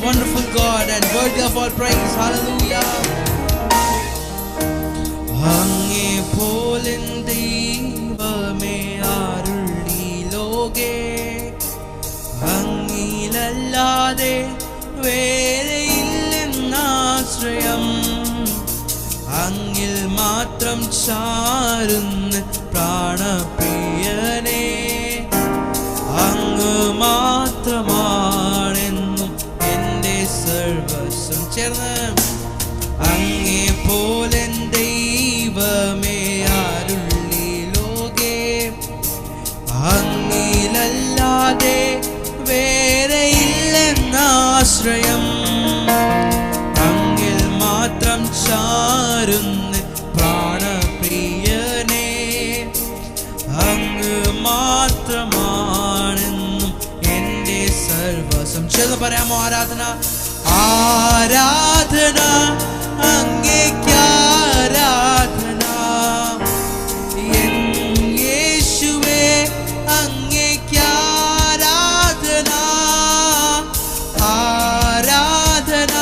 wonderful God and worthy of all praise. Hallelujah. അങ്ങേ പോലൻ ദൈവമേ ആരുള്ളി ലോകേ, അങ്ങിലല്ലാതെ വേറെയില്ലെന്നാശ്രയം. അങ്ങിൽ മാത്രം ചാരുന്ന പ്രാണപ്രിയനേ, അങ്ങ് മാത്രമാണെന്നും എൻ്റെ സർവസ്വം. ചേർന്ന് അങ്ങേ പോലൻ ദൈവമേ ആരുള്ളി ലോകേ, അങ്ങിലല്ലാതെ വേറെയില്ലെന്നാശ്രയം. അങ്ങിൽ മാത്രം ചാരുന്ന പ്രാണപ്രിയനേ, അങ്ങ് മാത്രമാണെന്നും എൻ്റെ സർവസ്വം. ചേർന്ന് പറയാമോ? ആരാധന, ആരാധന അങ്ങേക്ക് ആരാധന, എൻ യേശുവേ അങ്ങേക്ക് ആരാധന. ആരാധന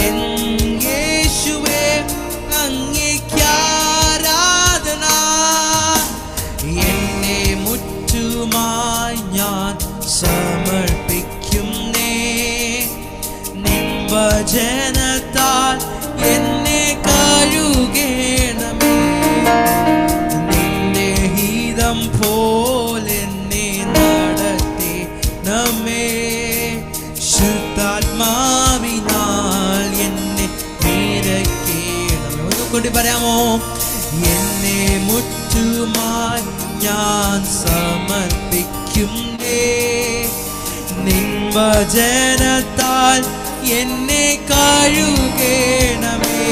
എൻ യേശുവേ അങ്ങേക്ക് ആരാധന. എന്നെ മുറ്റുമായി ഞാൻ സമർപ്പിക്കുന്നേ, നിൻ വചനത്താൽ എന്നെ കഴുകേണമേ. നിന്റെ ഹിതം പോലെന്നെ നടത്തേണമേ, ശുദ്ധാത്മാവിനാൽ എന്നെ നിറയ്ക്കേണമേ. ഒന്നുകൂടി പറയാമോ? എന്നെ മുറ്റുമായി ഞാൻ സമർപ്പിക്കുന്നേ, നിൻ വചനത്താൽ എന്നെ കഴുകേണമേ.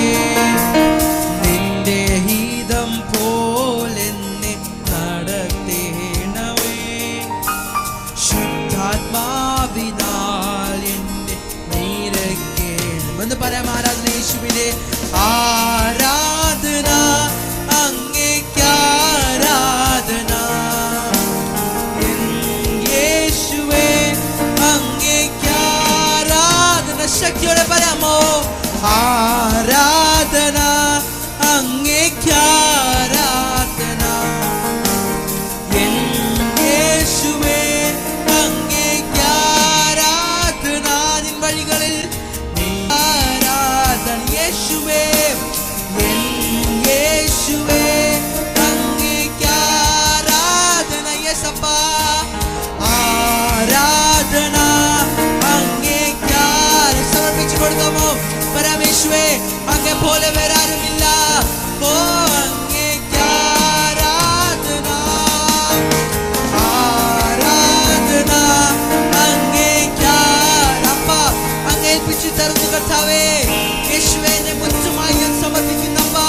നിന്റെ ഹിതം പോലെന്നെ നടത്തേണമേ, ശുദ്ധാത്മാവിനാൽ എന്നെ നിറയ്ക്കേണം. എന്ന് പറയാം. ആരാധന യേശുവിനെ, ആരാധന അങ്ങേക്ക് ആരാധന, എൻ യേശുവേ അങ്ങേക്ക് ആരാധന. ശക്തിയോടെ പറയാമോ? ആരാധന അങ്ങേക്ക് ആരാധന, എൻ യേശുവേ അങ്ങേക്ക് ആരാധന. നിൻ വഴികളിൽ ആരാധന യേശുവേ, എൻ യേശുവേ അങ്ങേക്ക് ആരാധന. യേശപ്പാ, ആരാധന അങ്ങേക്ക് ആരാധന. സമർപ്പിച്ചു കൊടുക്കാമോ? പരമേശ്വരേ അങ്ങേ പോലെ വേറെ ആരുമില്ല. ഓ അങ്ങേക്ക് ആരാധന, ആരാധന അങ്ങേക്ക് ആരാധന. അങ്ങ് ഏൽപ്പിച്ചു തരുന്നു കർത്താവേ. യേശുവേ എന്നെ മുറ്റുമായി ഞാൻ സമർപ്പിക്കുന്നപ്പാ.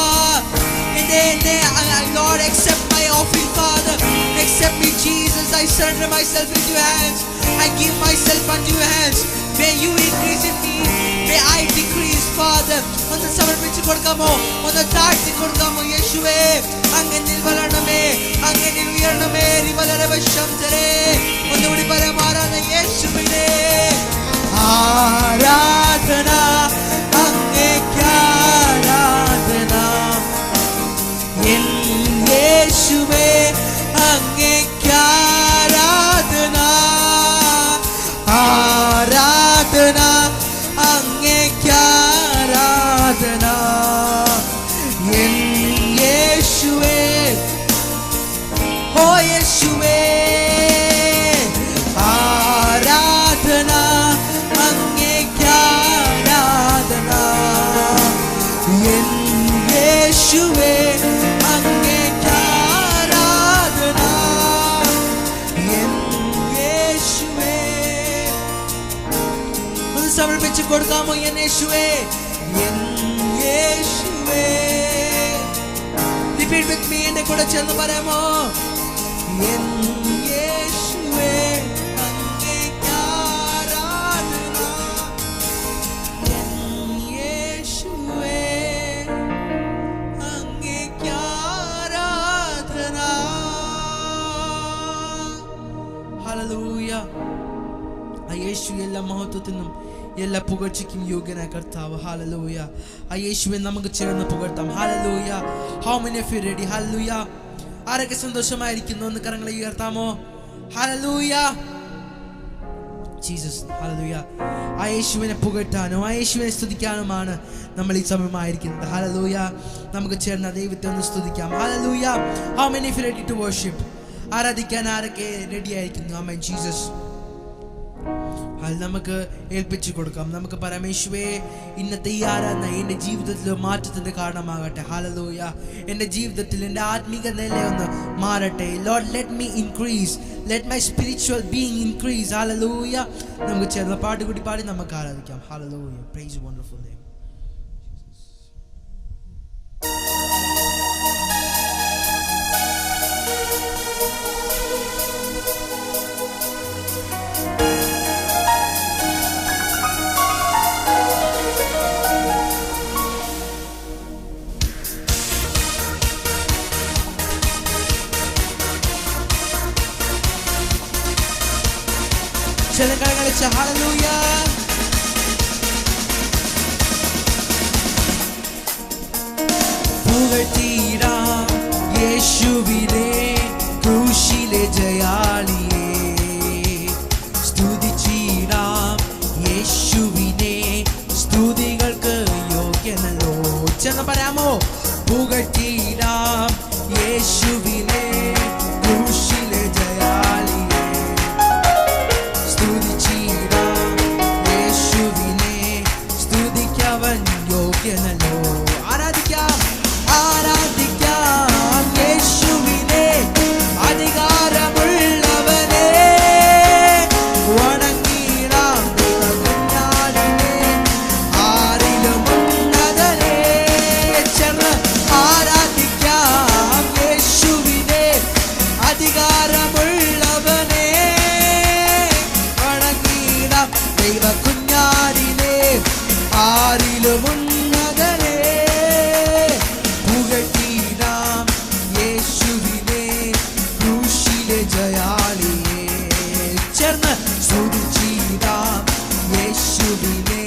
Lord, accept my offering, Father. Accept me, Jesus. I surrender myself into your hands. I give myself unto your hands. May you increase in me, may I decrease, Father. ഒന്ന് സമർപ്പിച്ചു കൊടുക്കാമോ? ഒന്ന് താഴ്ത്തി കൊടുക്കാമോ? യേശുവേ അങ്ങനിൽ വളരണമേ, അങ്ങനിൽ ഉയരണമേ. ഒന്നുകൂടി പറയാം. ആരാധന യേശുവിനെ, ആരാധന അങ്ങേക്ക് ആരാധന, എൻ യേശുവേ അങ്ങേക്ക് ആരാധന. ആരാധന അങ്ങേക്ക് ആരാധന, എൻ യേശുവേ. ഓ യേശുവേ ആരാധന അങ്ങേക്ക് ആരാധന, എൻ യേശുവേ അങ്ങേക്ക് ആരാധന, എൻ യേശുവേ. ഒന്ന് സമർപ്പിച്ചു കൊടുക്കാമോ? എൻ യേശുവേ, എൻ യേശുവേ. Repeat with me. എന്നെ കൂടെ ചേർന്ന് പറയാമോ? എൻ യേശുവേ അങ്ങേക്ക് ആരാധന, എൻ യേശുവേ അങ്ങേക്ക് ആരാധന. ഹല്ലേലൂയ. ആ യേശു എല്ലാ മഹത്വത്തിനും എല്ലാ പുകഴ്ചയ്ക്കും യോഗ്യനായ കർത്താവ്. ഹല്ലേലൂയ. ആ യേശുവെ നമുക്ക് ചേർന്ന് പുകഴ്ത്താം. ഹല്ലേലൂയ. How many of you ready? ഹല്ലേലൂയ. ആരൊക്കെ സന്തോഷമായിരിക്കുന്നു എന്ന് കരങ്ങളെ ഉയർത്താമോ? ഹല്ലേലൂയ. ജീസസ്. ഹല്ലേലൂയ. ആ യേശുവിനെ പുകഴ്ത്താനും ആ യേശുവിനെ സ്തുതിക്കാനുമാണ് നമ്മൾ ഈ സമയമായിരിക്കുന്നത്. ഹല്ലേലൂയ. നമുക്ക് ചേർന്ന് ദൈവത്തെ ഒന്ന് സ്തുതിക്കാം. Hallelujah. How many of you ready to worship? ആരാധിക്കാൻ ആരൊക്കെ റെഡി ആയിരിക്കുന്നു? ആമേൻ. ജീസസ്. അത് നമുക്ക് ഏൽപ്പിച്ചു കൊടുക്കാം. നമുക്ക് പറയാം, യേശുവേ ഇന്നത്തെ ഈ ആരാധന എൻ്റെ ജീവിതത്തിൽ മാറ്റത്തിൻ്റെ കാരണമാകട്ടെ. ഹല്ലേലൂയ. എൻ്റെ ജീവിതത്തിൽ എൻ്റെ ആത്മീക നിലയൊന്ന് മാറട്ടെ. Lord let me increase, let my spiritual being increase. ഹല്ലേലൂയ. നമുക്ക് ചേർന്ന് പാട്ട് കൂടി പാടി നമുക്ക് ആരാധിക്കാം. ഹല്ലേലൂയ. Praise wonderful name. ഹല്ലേലൂയ. പുകഴ്ത്തിടാം യേശുവിനെ, ക്രൂശിലെ ജയാളിയെ. സ്തുതിച്ചിടാം യേശുവിനെ, സ്തുതികൾക്ക് യോഗ്യനല്ലോ. ചെന്ന് പറയാമോ? പുകഴ്ത്തിടാം യേശുവിനെ, ക്രൂശിലെ ജയാളിയെ. യോഗ്യനല്ലോ. ആരാധിക്കാം, ആരാധിക്കാം യേശുവിനെ, അധികാരമുള്ളവനെ. വണങ്ങിടാം ദൈവകുഞ്ഞാടിനെ, ആരിലും ഉന്നതനെ. ചേർന്ന് ആരാധിക്കാം യേശുവിനെ, അധികാരമുള്ളവനെ. വണങ്ങിടാം ദൈവകുഞ്ഞാടിനെ, ആരിലും ഉന്നതനെ. പുകഴ്ത്തിടാം യേശുവിനെ, ക്രൂശിലെ ജയാളിയെ. ചേർന്ന് സ്തുതിച്ചിടാം യേശുവിനെ,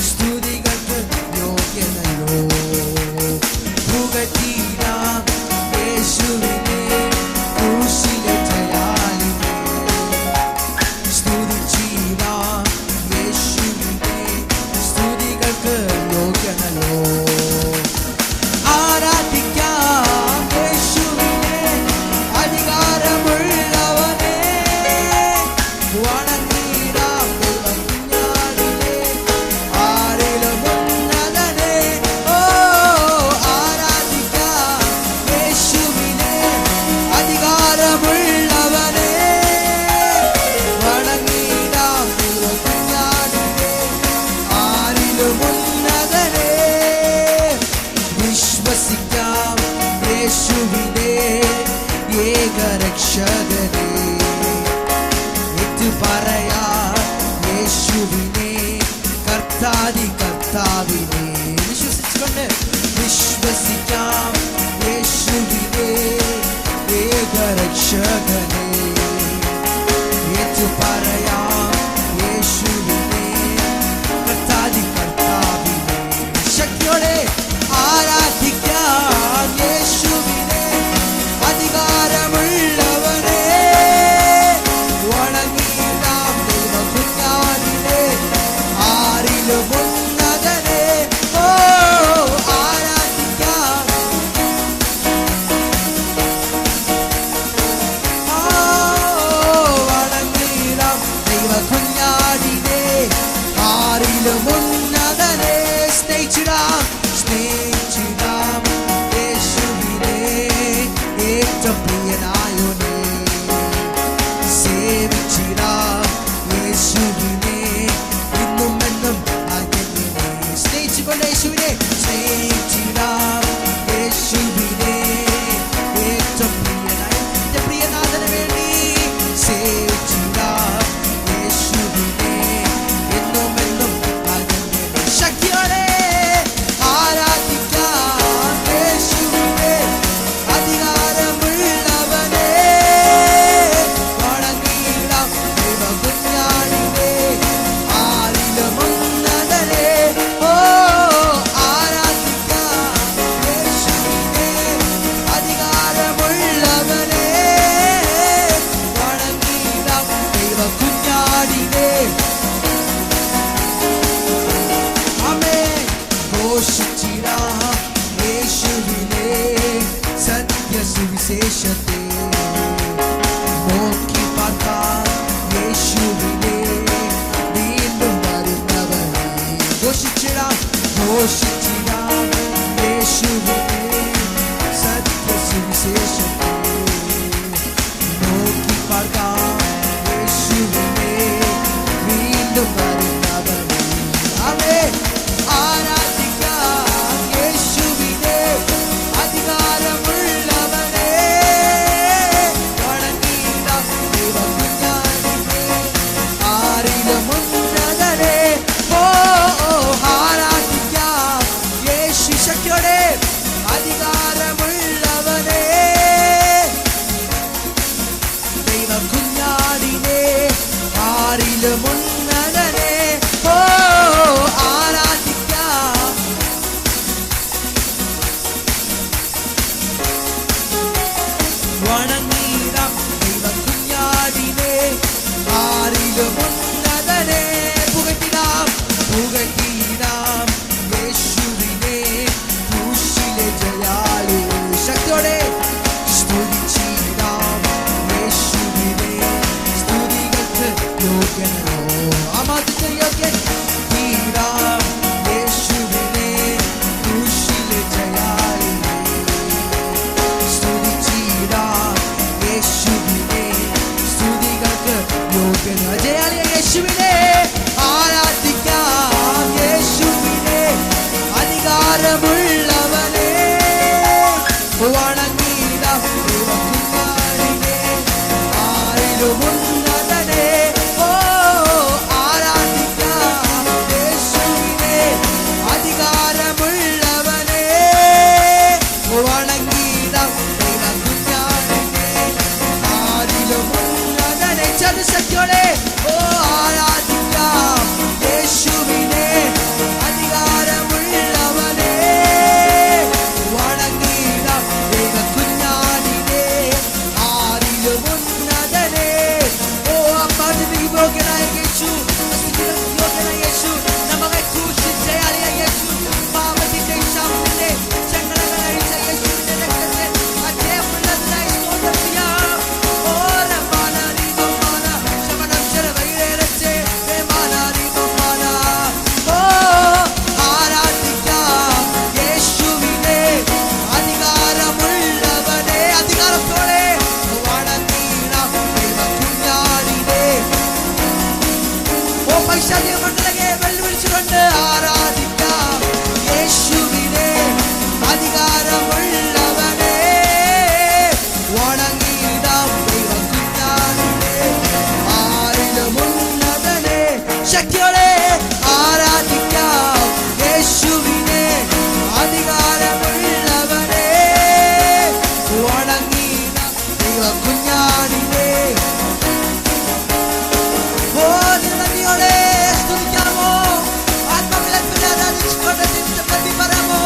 സ്തുതികൾക്ക് യോഗ്യനല്ലോ. പുകഴ്ത്തിടാം യേശുവിനെ, ക്രൂശിലെ ജയാളിയെ. സ്തുതിച്ചിടാം യേശുവിനെ, സ്തുതികൾക്ക് യോഗ്യനല്ലോ. ആരാധിക്കാം യേശുവിനെ, അധികാരമുള്ളവനെ. വണങ്ങിടാം ദൈവകുഞ്ഞാടിനെ, ആരിലും ഉന്നതനെ. ഓ ആരാധിക്കാം യേശുവിനെ, അധികാരമുള്ളവനെ. വണങ്ങിടാം ദൈവകുഞ്ഞാടിനെ, ആരിലും ഉന്നതനെ. വിശ്വസിക്കാം യേശുവിനെ, ഏകരക്ഷകനെ. ഏറ്റുപറയാം യേശുവിനെ, കർത്താതി കർത്താവിനെ. വിശ്വസിച്ചുകൊണ്ട് വിശ്വസിക്കാം യേശുവിനെ, ഏകരക്ഷകനെ. ഏറ്റുപറയാം യേശുവിനെ, കർത്താതി കർത്താവിനെ. ശക്തിയോടെ ആരാധിക്കാം യേശുവിനെ, അധികാരമുള്ളവനെ. ആരിലുമുന്നതനെ ഓ ആരാധിക്കാം. വണങ്ങിടാം ദൈവ കുഞ്ഞാടിനെ ആരിലുമുന്നതനെ പുകഴ്ത്തിടാം പുകഴ്ത്തിടാം യേശുവിനെ ക്രൂശിലെ ജയാളി. ശക്തിയോടെ സ്തുതിച്ചിടാം യേശുവിനെ സ്തുതികൾക്ക് യോഗ്യനോ ആമാദിച്ച യോഗ്യൻ തീരാം യേശുവിനെ ക്രൂശിലെ ജയാളി. സ്തുതിച്ചിടാം യേശുവിനെ സ്തുതികൾക്ക് യോഗ്യനോ ജയാളിയ യേശുവിനെ ആരാധിക്കാം. യേശുവിനെ അധികാരമുള്ളവനെ വണങ്ങിടാം ദൈവകുമാരനെ ആരിലുമുന്നതനെ ഓ ആരാധിക്കാം. യേശുവിനെ അധികാരമുള്ളവനെ വണങ്ങിടാം ദൈവകുമാരനെ ആരിലുമുന്നതനെ. ചതുശക്തിയോടെ ഓ ആരാധിക്കാം യേശുവിനെ അധികാരമുള്ളവനെ വണങ്ങിടാം ദൈവകുഞ്ഞാടിനെ ആരിലുമുന്നതനെ. ഓ അപ്പാട്ടിന് യോഗ്യനായ യേശു യോഗ്യനായ യേശു നമ്മളെ ക്രൂശിച്ച യേശു പാപത്തിന്റെ ശാപത്തിന്റെ ചങ്ങലകൾ അഴിച്ച യേശുവിന്റെ രക്തത്തെ അജയമുള്ളതിനായി സ്തോത്രം ചെയ്യാം. ഓ രമാന രീതമാന ശമനം ശരവൈരേരച്ചേ രമാന രീതമാന ഓ ആരാധിക്കാം യേശുവിനെ അധികാരമുള്ളവനെ അധികാരത്തോടെ വണങ്ങിടാം ദൈവകുഞ്ഞാടിനെ. ഓ പൈശാചിക മണ്ഡലങ്ങളെ വെല്ലുവിളിച്ചുകൊണ്ട് ആരാധിക്കാം യേശുവിനെ അധികാരമുള്ളവനെ വണങ്ങിടാം ദൈവകുഞ്ഞാടിനെ ആരിലുമുന്നതനെ. ശക്തിയോടെ ആരാധിക്കാം യേശുവിനെ അധികാരമുള്ളവനെ വണങ്ങിടാം ദൈവകുഞ്ഞാടിനെ. ഓ നന്ദിയോടെ സ്തുതിക്കാമോ ആത്മവിളപ്പിൽ ആരാധിച്ചുകൊണ്ട് തിരിച്ചു പറയാമോ.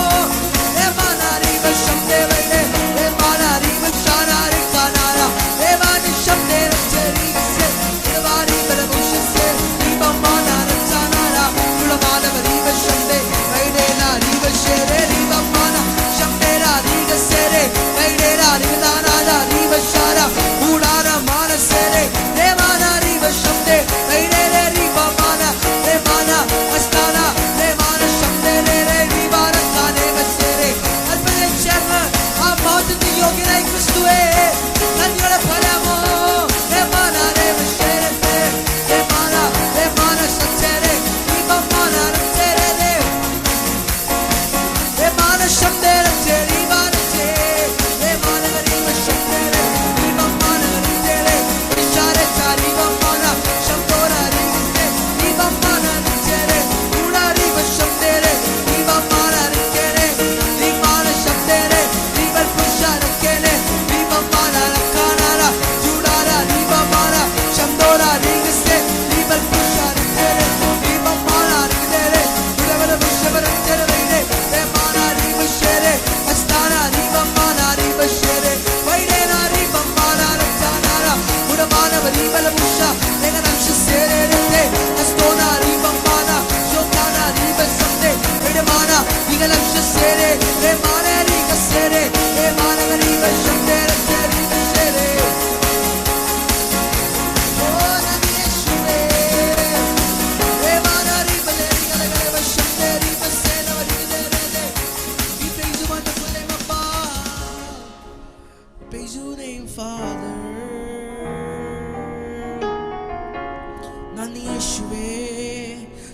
യോഗ്യനായി ക്രിസ്തുവേ നന്ദിയോടെ പറയാമോ.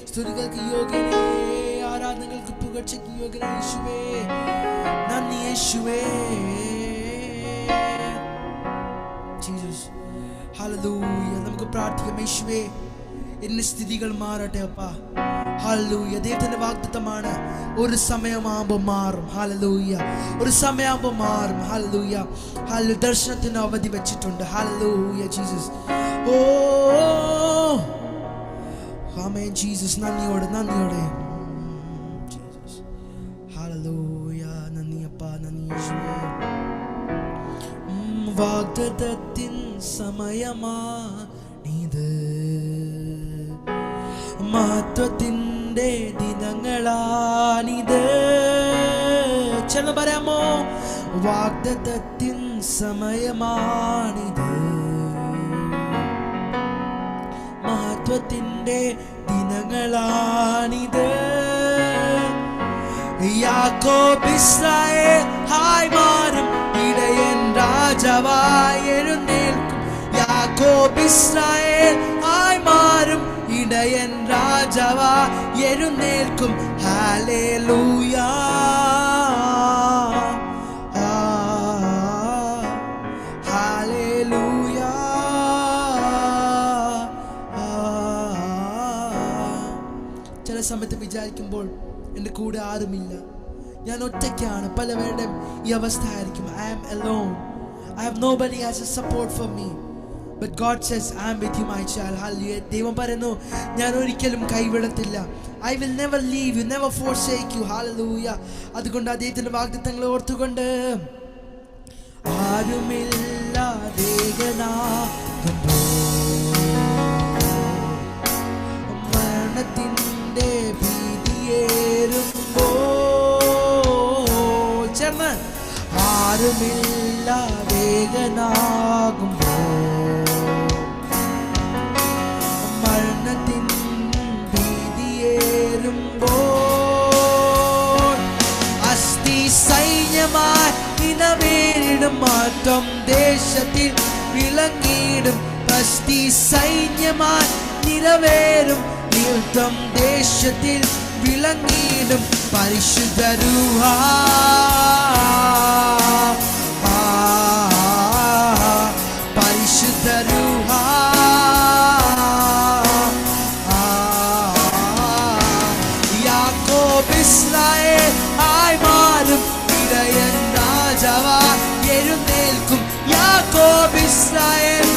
സ്തുതികൾക്ക് യോഗ്യനേ, ആരാധനകൾക്ക് പുകഴ്ചയ്ക്ക് യോഗ്യനായ യേശുവേ, നന്ദി യേശുവേ. Jesus hallelujah. നമുക്ക് പ്രാർത്ഥിക്കാം. യേശുവേ, എന്റെ സ്ഥിതികൾ മാറട്ടെ അപ്പാ. ഹല്ലേലൂയ. ദൈവത്തിന്റെ വാഗ്ദത്തമാണ്, ഒരു സമയമാകുമ്പോൾ മാറും. ഹല്ലേലൂയ. ഒരു സമയമാകുമ്പോൾ മാറും. ഹല്ലേലൂയ. ഹല്ലേലൂയ. ദർശനത്തിന് അവധി വെച്ചിട്ടുണ്ട്. ഹല്ലേലൂയ ജീസസ്. Oh Jesus. നന്ദിയോടെ ജീസസ്. ഹല്ലേലൂയ. നന്ദി അപ്പാ, നന്ദി യേശുവേ. വാഗ്ദത്തത്തിൻ സമയമാണിത്, മഹത്വത്തിൻ്റെ ദിനങ്ങളാണിത്. ചെന്ന് പറയാമോ? വാഗ്ദത്തത്തിൻ സമയമാണിത്, മഹത്വത്തിൻ്റെ ദിനങ്ങളാണിത്. യാക്കോബ് ഇസ്രായേൽ ആയി മാറും, ഇടയൻ രാജാവായി എഴുന്നേൽക്കും. യാക്കോബ് ഇസ്രായേൽ ആയി മാറും, ഇടയൻ രാജാവായി എഴുന്നേൽക്കും. ഹല്ലേലൂയ, ഹല്ലേലൂയ. ചില സമയത്ത് വിചാരിക്കുമ്പോൾ എൻ്റെ കൂടെ ആരുമില്ല, ഞാൻ ഒറ്റയ്ക്കാണ്. പലവരുടെയും ഈ അവസ്ഥ ആയിരിക്കും. I am alone. I have nobody as a support for me. But God says, I am with you, my child. Hallelujah. ദൈവം പറയുന്നു, ഞാൻ ഒരിക്കലും കൈവിടത്തില്ല. I will never leave you, never forsake you. Hallelujah. അതുകൊണ്ട് അദ്ദേഹത്തിൻ്റെ വാഗ്ദത്തങ്ങളെ ഓർത്തുകൊണ്ട് ആരുമില്ലാതേകനാകുമ്പോൾ മരണത്തിൻ്റെ ഭീതിയേറുമ്പോൾ ചേർന്ന് ആരുമില്ലാതേകനാകുമ്പോൾ മരണത്തിൻ ഭീതിയേറുമ്പോൾ അസ്ഥി സൈന്യമായി നിലവേറിടും, മാറ്റം ദേശത്തിൽ വിളങ്ങിയിടും. അസ്ഥി സൈന്യമായി നിലവേറും, യുദ്ധം ദേശത്തിൽ വിളങ്ങിയിടും. പരിശുദ്ധ രൂഹ, പരിശുദ്ധ രൂഹ, യാക്കോബ് ഇസ്രായേൽ ആയി മാറും, ഇടയൻ രാജാവായി എഴുന്നേൽക്കും. യാക്കോബ് ഇസ്രായേൽ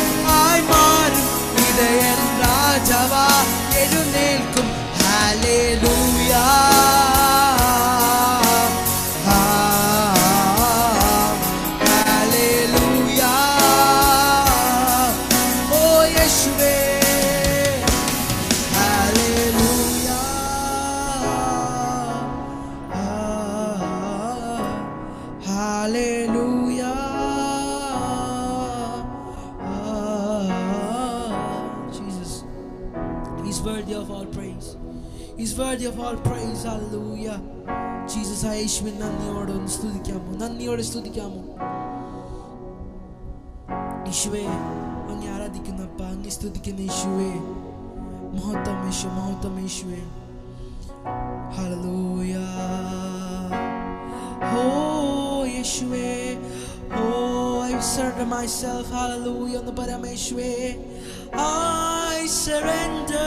ആയി മാറും, ഇടയൻ രാജാവായി എഴുന്നേൽക്കും. ഹല്ലേലൂയ, ഹല്ലേലൂയ. ഓ യേശുവേ, ഹല്ലേലൂയ, ഹല്ലേലൂയ. Jesus, He's worthy of all praise. He's worthy of all praise. Hallelujah. Jesus, ആ യേശുവിനെ നന്ദിയോടെ ഒന്ന് സ്തുതിക്കാമോ? നന്ദിയോടെ സ്തുതിക്കാമോ? യേശുവേ, അങ്ങ് ആരാധിക്കുന്നപ്പ, അങ്ങ് സ്തുതിക്കുന്ന യേശുവേ. മഹത്വം യേശു, മഹത്വം യേശുവേ. ഹല്ലേലൂയ. ഓ യേശുവേ, ഓ I surrender myself. Hallelujah. ഒന്ന് പറയാമോ യേശുവേ? I surrender